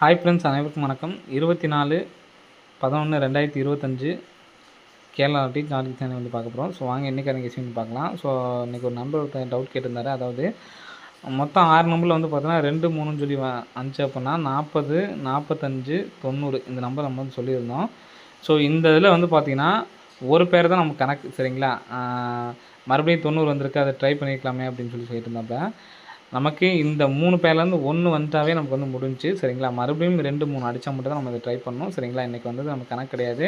Hi friends, அனைவருக்கும் வணக்கம். 24/11/2025 Kerala lottery channel வந்து பார்க்க போகிறோம். ஸோ வாங்க இன்றைக்கான கெஸ்ஸிங் பார்க்கலாம். ஸோ இன்றைக்கி ஒரு நம்பர் டவுட் கேட்டிருந்தாரு. அதாவது மொத்தம் 6 நம்பரில் வந்து பார்த்தீங்கன்னா 2 3ன்னு சொல்லி 5 அப்படின்னா 40 45 90 இந்த நம்பர் நம்ம வந்து சொல்லியிருந்தோம். ஸோ இந்த இதில் வந்து பார்த்திங்கன்னா ஒரு பேர் தான் நமக்கு கணக்கு, சரிங்களா? மறுபடியும் 90 வந்திருக்கு, அதை ட்ரை பண்ணிக்கலாமே அப்படின்னு சொல்லிட்டு இருந்தாப்ப நமக்கு இந்த 3 பேர்லேருந்து 1 வந்துட்டாவே நமக்கு வந்து முடிஞ்சு, சரிங்களா? மறுபடியும் 2 3 அடித்தா மட்டும் தான் நம்ம இதை ட்ரை பண்ணணும், சரிங்களா? இன்றைக்கி வந்தது நமக்கு கணக்கு கிடையாது.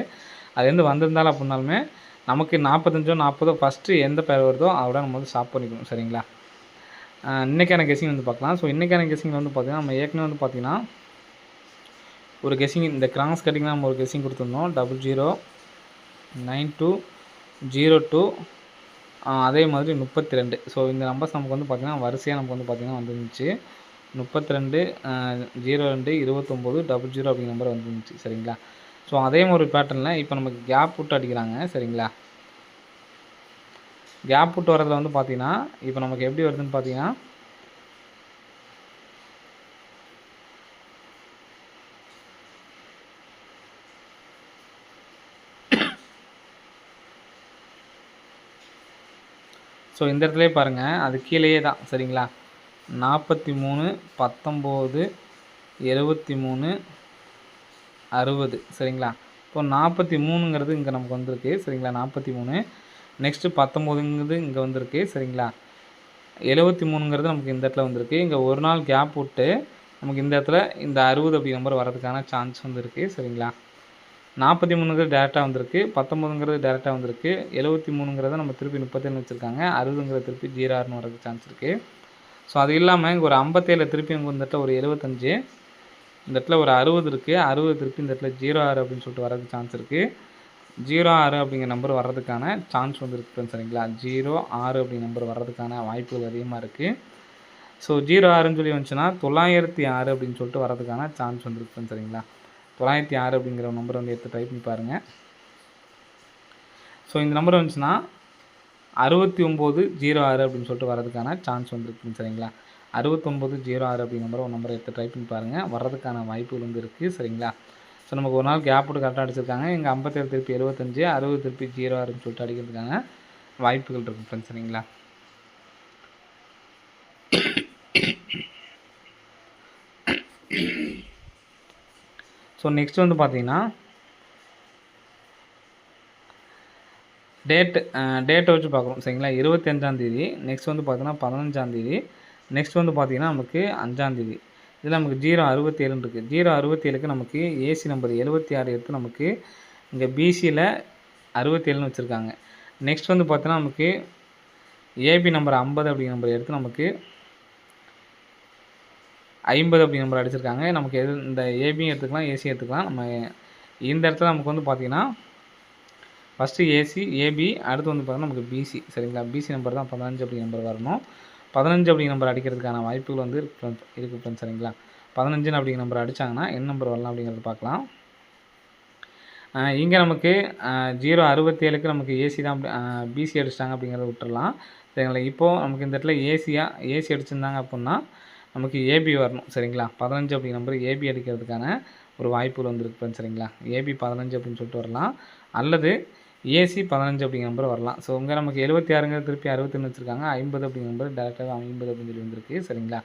அது வந்திருந்தாலும் அப்படின்னாலுமே நமக்கு 45 40 ஃபஸ்ட்டு எந்த பேர் வருதோ அதோட நம்ம வந்து ஸ்டாப் பண்ணிக்கணும், சரிங்களா? இன்றைக்கான கெஸ்ஸிங் வந்து பார்க்கலாம். ஸோ இன்றைக்கான கெஸ்ஸிங் வந்து பார்த்திங்கன்னா நம்ம ஏற்கனவே வந்து பார்த்திங்கன்னா ஒரு கெஸ்ஸிங் இந்த கிராஸ் கட்டிங்னா நம்ம ஒரு கெஸ்ஸிங் கொடுத்துருந்தோம். 00 92 02 அதே மாதிரி 32. ஸோ இந்த நம்பர்ஸ் நமக்கு வந்து பார்த்திங்கன்னா வரிசையாக நமக்கு வந்து பார்த்திங்கன்னா வந்துருந்துச்சு. 32 02 29 00 அப்படிங்கிற நம்பர் வந்துருந்துச்சு, சரிங்களா? ஸோ அதே மாதிரி பேட்டர்னில் இப்போ நமக்கு கேப் விட்டு அடிக்கிறாங்க, சரிங்களா? கேப் விட்டு வரதில் வந்து பார்த்திங்கன்னா இப்போ நமக்கு எப்படி வருதுன்னு பார்த்திங்கன்னா ஸோ இந்த இடத்துலேயே பாருங்கள், அது கீழேயே தான், சரிங்களா? 43 19 73 60, சரிங்களா? இப்போ 43ங்கிறது இங்கே நமக்கு வந்திருக்கு, சரிங்களா? 43 நெக்ஸ்ட்டு 19ங்கிறது இங்கே வந்திருக்கு, சரிங்களா? 73ங்கிறது நமக்கு இந்த இடத்துல வந்திருக்கு. இங்கே ஒரு நாள் கேப் விட்டு நமக்கு இந்த இடத்துல இந்த 60 அப்படி நம்பர் வரதுக்கான சான்ஸ் வந்து இருக்குது, சரிங்களா? 43ங்கிறது டேரெக்டாக வந்திருக்கு, 19ங்கிறது டேரெக்டாக வந்திருக்கு, 73ங்கிறத நம்ம திருப்பி 37 வச்சுருக்காங்க, 60ங்கிறது திருப்பி 06ன்னு வரதுக்கு சான்ஸ் இருக்குது. ஸோ அது இல்லாமல் இங்கே ஒரு 57 திருப்பி இங்கே இந்த இடத்துல ஒரு 75, இந்த இடத்துல ஒரு 60 இருக்குது, 60 திருப்பி இந்த இடத்துல 06 அப்படின்னு சொல்லிட்டு வரதுக்கு சான்ஸ் இருக்குது. 06 அப்படிங்கிற நம்பர் வர்றதுக்கான சான்ஸ் வந்து இருக்குது, சரிங்களா? 06 அப்படிங்கிற நம்பர் வர்றதுக்கான வாய்ப்புகள் அதிகமாக இருக்குது. ஸோ 06ன்னு சொல்லி வந்துச்சுன்னா 906 அப்படின்னு சொல்லிட்டு வரதுக்கான சான்ஸ் வந்து இருக்குது, சரிங்களா? 906 அப்படிங்கிற நம்பர் வந்து எடுத்து ட்ரை பண்ணி பாருங்கள். ஸோ இந்த நம்பர் வந்துச்சுன்னா 6906 அப்படின்னு சொல்லிட்டு வரதுக்கான சான்ஸ் வந்துருக்குங்க, சரிங்களா? 6906 அப்படிங்கிற நம்பர் ஒரு நம்பரை எடுத்து ட்ரை பண்ணி பாருங்கள், வர்றதுக்கான வாய்ப்புகள் வந்து இருக்குது, சரிங்களா? ஸோ நமக்கு ஒரு நாள் கேப் விட்டு கரெக்டாக அடிச்சிருக்காங்க. இங்கே 57 திருப்பி 75, 60 திருப்பி 06ன்னு சொல்லிட்டு அடிக்கிறதுக்கான வாய்ப்புகள் இருக்குது ஃப்ரெண்ட்ஸ், சரிங்களா? ஸோ நெக்ஸ்ட் வந்து பார்த்தீங்கன்னா டேட்டை வச்சு பார்க்குறோம், சரிங்களா? 25ஆந்தேதி, நெக்ஸ்ட் வந்து பார்த்தீங்கன்னா 15ஆந்தேதி, நெக்ஸ்ட் வந்து பார்த்திங்கன்னா நமக்கு 5ஆந்தேதி. இதில் நமக்கு 067 இருக்குது. 067க்கு நமக்கு ஏசி நம்பர் 76 எடுத்து நமக்கு இங்கே பிசியில் 67ன்னு வச்சுருக்காங்க. நெக்ஸ்ட் வந்து பார்த்தீங்கன்னா நமக்கு ஏபி நம்பர் 50 அப்படிங்கிற நம்பர் எடுத்து நமக்கு 50 அப்படிங்கிற நம்பர் அடிச்சிருக்காங்க. நமக்கு எது இந்த ஏபியும் எடுத்துக்கலாம், ஏசி எடுத்துக்கலாம். நம்ம இந்த இடத்துல நமக்கு வந்து பார்த்திங்கன்னா ஃபஸ்ட்டு ஏசி ஏபி, அடுத்து வந்து பார்த்தீங்கன்னா நமக்கு பிசி, சரிங்களா? பிசி நம்பர் தான் 15 அப்படிங்கிற நம்பர் வரணும். 15 அப்படிங்கிற நம்பர் அடிக்கிறதுக்கான வாய்ப்புகள் வந்து இருக்குது ஃப்ரெண்ட்ஸ், சரிங்களா? 15 அப்படிங்கிற நம்பர் அடித்தாங்கன்னா என்ன நம்பர் வரலாம் அப்படிங்கிறத பார்க்கலாம். இங்கே நமக்கு 067க்கு நமக்கு ஏசி தான், பிசி அடிச்சிட்டாங்க அப்படிங்கிறத விட்டுறலாம், சரிங்களா? இப்போது நமக்கு இந்த இடத்துல ஏசி அடிச்சிருந்தாங்க அப்படின்னா நமக்கு ஏபி வரணும், சரிங்களா? 15 அப்படிங்கிற நம்பர் ஏபி அடிக்கிறதுக்கான ஒரு வாய்ப்புகள் வந்துருக்கு ஃப்ரெண்ட்ஸ், சரிங்களா? ஏபி 15 அப்படின்னு சொல்லிட்டு வரலாம், அல்லது ஏசி 15 அப்படிங்கிற நம்பர் வரலாம். ஸோ இங்கே நமக்கு 76ங்கிறது திருப்பி 61 வச்சுருக்காங்க, 50 அப்படிங்கிற நம்பர் டேரெக்டாக 50 அப்படின்னு சொல்லி வந்திருக்கு, சரிங்களா?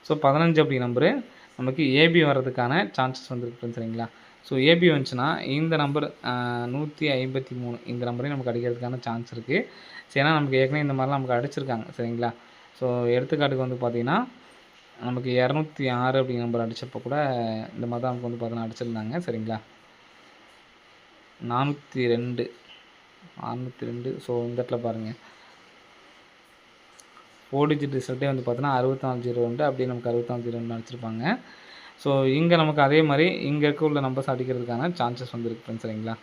ஸோ 15 அப்படிங்கிற நம்பரு நமக்கு ஏபி வர்றதுக்கான சான்சஸ் வந்துருக்கு, சரிங்களா? ஸோ ஏபி வந்துச்சுன்னா இந்த நம்பர் 153 இந்த நம்பரையும் நமக்கு அடிக்கிறதுக்கான சான்ஸ் இருக்குது. சரி, ஏன்னா நமக்கு ஏற்கனவே இந்த மாதிரிலாம் நமக்கு அடிச்சிருக்காங்க, சரிங்களா? ஸோ எடுத்துக்காட்டுக்கு வந்து பார்த்திங்கன்னா நமக்கு 206 அப்படிங்கிற நம்பர் அடித்தப்போ கூட இந்த மாதிரி தான் நமக்கு வந்து பார்த்தீங்கன்னா அடிச்சிருந்தாங்க, சரிங்களா? 402. ஸோ இந்த இடத்துல பாருங்கள் 4 டிஜிட் ரிசல்ட்டே வந்து பார்த்தீங்கன்னா 6402 அப்படியே நமக்கு 6402 அடிச்சிருப்பாங்க. ஸோ இங்கே நமக்கு அதே மாதிரி இங்கே இருக்க உள்ள நம்பர்ஸ் அடிக்கிறதுக்கான சான்சஸ் வந்துருக்கு ஃப்ரெண்ட்ஸ், சரிங்களா?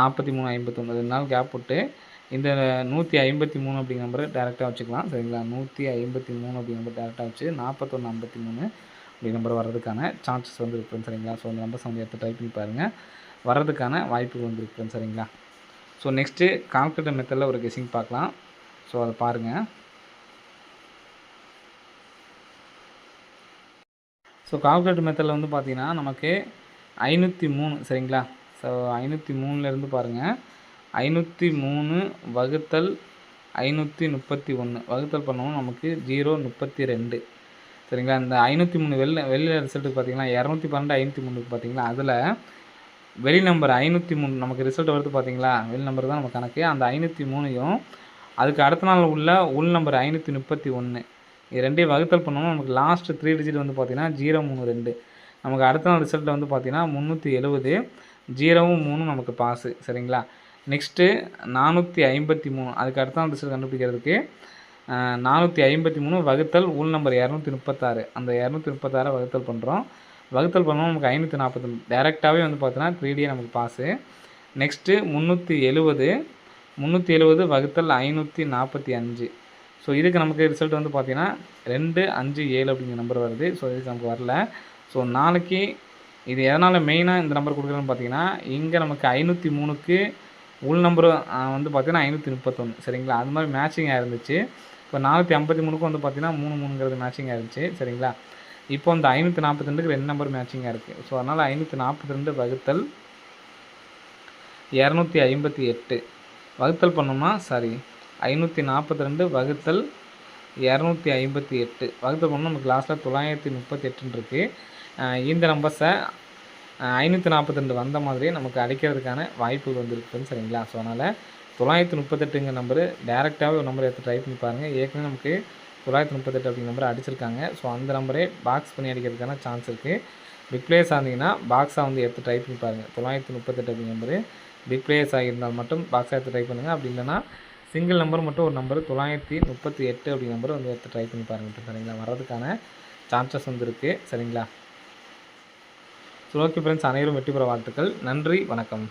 43 51 2 நாள் கேப் விட்டு இந்த 153 அப்படிங்கிற நம்பரை டேரெக்டாக வச்சுக்கலாம், சரிங்களா? 153 அப்படிங்கிற நம்பர் டேரெக்டாக வச்சு 41 53 அப்படிங்கிற நம்பர் வர்றதுக்கான சான்சஸ் வந்து இருக்குது, சரிங்களா? ஸோ இந்த நம்பர்ஸ் வந்து எடுத்து டைப் பண்ணி பாருங்கள், வர்றதுக்கான வாய்ப்புகள் வந்து இருக்குது, சரிங்களா? ஸோ நெக்ஸ்ட்டு கால்குலேட்டர் மெத்தடில் ஒரு கெஸ்ஸிங் பார்க்கலாம். ஸோ அதை பாருங்கள். ஸோ கால்குலேட்டர் மெத்தடில் வந்து பார்த்திங்கன்னா நமக்கு 503 சரிங்களா. ஸோ 503லேருந்து பாருங்கள், 503 வகுத்தல் 531 வகுத்தல் பண்ணோம் நமக்கு 032 சரிங்களா. இந்த 503 வெளியில் ரிசல்ட்டுக்கு பார்த்தீங்கன்னா 212 503க்கு பார்த்தீங்களா, அதில் வெளி நம்பர் 503 நமக்கு ரிசல்ட் வருது பார்த்தீங்களா, வெளி நம்பர் தான் நம்ம கணக்கு. அந்த 503யும் அதுக்கு அடுத்த நாள் உள்ள உள் நம்பர் 531 இது ரெண்டையும் வகுத்தல் பண்ணோம்னா நமக்கு லாஸ்ட் 3 டிஜிட் வந்து பார்த்திங்கன்னா 032. நமக்கு அடுத்த நாள் ரிசல்ட்டில் வந்து பார்த்திங்கன்னா 370 0வும் 3 நமக்கு பாஸு சரிங்களா. நெக்ஸ்ட்டு 453 அதுக்கு அடுத்த நாள் ரிசல்ட் கண்டுபிடிக்கிறதுக்கு 453 வகுத்தல் உள் நம்பர் 236 அந்த 236 வகுத்தல் பண்ணுறோம். வகுத்தல் பண்ணோம் நமக்கு 540 டேரெக்டாகவே வந்து பார்த்தீங்கன்னா 3D நமக்கு பாஸு. நெக்ஸ்ட்டு 370 வகுத்தல் 545 ஸோ இதுக்கு நமக்கு ரிசல்ட் வந்து பார்த்திங்கன்னா 257 அப்படிங்கிற நம்பர் வருது. ஸோ இதுக்கு நமக்கு வரல. ஸோ நாளைக்கு இது எதனால் மெயினாக இந்த நம்பர் கொடுக்குறதுன்னு பார்த்தீங்கன்னா, இங்கே நமக்கு 503க்கு உள் நம்பர் வந்து பார்த்திங்கன்னா 531 சரிங்களா. அது மாதிரி மேட்சிங்காக இருந்துச்சு. இப்போ 453க்கும் வந்து பார்த்திங்கன்னா 3 மேட்சிங்காக இருந்துச்சு சரிங்களா. இப்போ இந்த 542க்கு 2 நம்பர் மேட்சிங்காக இருக்குது. ஸோ அதனால் 542 வகுத்தல் 258 வகுத்தல் பண்ணோம்னா 542 வகுத்தல் 258 வகுத்தல் பண்ணோம் நமக்கு லாஸ்ட்டில் 938 இருக்குது. இந்த நம்பர்ஸை 542 வந்த மாதிரியே நமக்கு அடிக்கிறதுக்கான வாய்ப்புகள் வந்துருக்குன்னு சரிங்களா. ஸோ அதனால் 938ங்கிற நம்பரு டேரெக்டாகவே ஒரு நம்பர் எடுத்து ட்ரை பண்ணி பாருங்கள். ஏற்கனவே நமக்கு 938 அப்படிங்கிற நம்பரை அடிச்சிருக்காங்க. ஸோ அந்த நம்பரே பாக்ஸ் பண்ணி அடிக்கிறதுக்கான சான்ஸ் இருக்குது. பிக் பிளேயர்ஸ் ஆனீங்கன்னா பாக்ஸாக வந்து எடுத்து ட்ரை பண்ணி பாருங்கள். 938 அப்படிங்கிற நம்பரு பிக் பிளேயர்ஸ் ஆகியிருந்தால் மட்டும் பாக்ஸாக எடுத்து ட்ரை பண்ணுங்கள். அப்படி இல்லைனா சிங்கிள் நம்பர் மட்டும் ஒரு நம்பர் 938 அப்படிங்கிற நம்பர் வந்து எடுத்து ட்ரை பண்ணி பாருங்கள் சரிங்களா. வர்றதுக்கான சான்சஸ் வந்து இருக்குது சரிங்களா. ஸோ ஓகே ஃப்ரெண்ட்ஸ், அனைவரும் வெற்றி பெற வாழ்த்துக்கள். நன்றி, வணக்கம்.